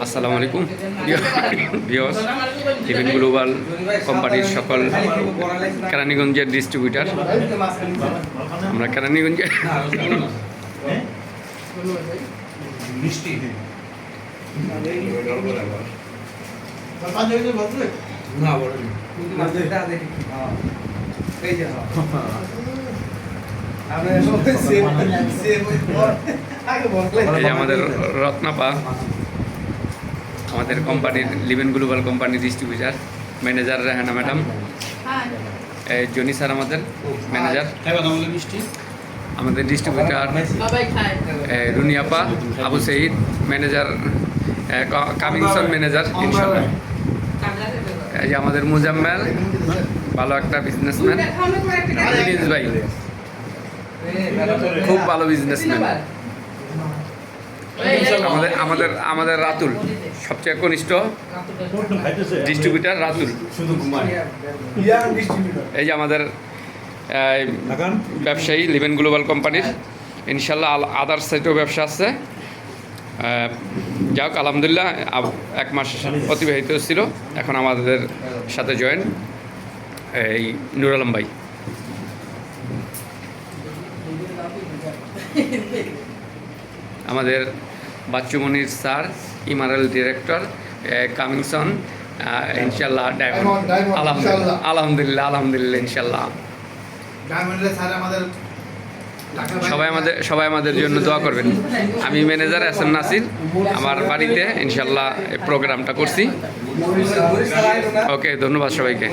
আসসালামু আলাইকুম viewers, living global কোম্পানির সকল কেরানীগঞ্জের ডিস্ট্রিবিউটার। আমরা কেরানীগঞ্জে আমাদের রত্নাপা, আমাদের কোম্পানির লিভিং গ্লোবাল কোম্পানির distributor manager Rehana madam, Johnny sir আমাদের ম্যানেজার, আমাদের ডিস্ট্রিবিউটার রুনিয়াপা, আবু সঈদ ম্যানেজার, কামিংসন ম্যানেজার ইনশাল্লাহ। এই যে আমাদের মুজাম্মেল, ভালো একটা বিজনেসম্যান। ভাই খুব ভালো বিজনেসম্যান। আমাদের আমাদের আমাদের রাতুল, সবচেয়ে কনিষ্ঠ ডিস্ট্রিবিউটার রাতুল। এই যে আমাদের ব্যবসায়ী লিভিং গ্লোবাল কোম্পানির, ইনশাল্লাহ আদার সাইটেও ব্যবসা আছে। যাক আলহামদুলিল্লাহ, 1 মাস অতিবাহিত ছিল, এখন আমাদের সাথে জয়েন এই নুর আলম ভাই। আমাদের বাচ্চুমনির স্যার, ইমারাল ডিরেক্টর, কামিংসন ইনশাল্লাহ ডায়মন্ড। আলহামদুলিল্লাহ আলহামদুলিল্লাহ আলহামদুলিল্লাহ ইনশাল্লাহ। সবাই আমাদের জন্য দোয়া করবেন। আমি ম্যানেজার এসএম নাসির, আমার বাড়িতে ইনশাল্লাহ প্রোগ্রামটা করছি। ওকে, ধন্যবাদ সবাইকে।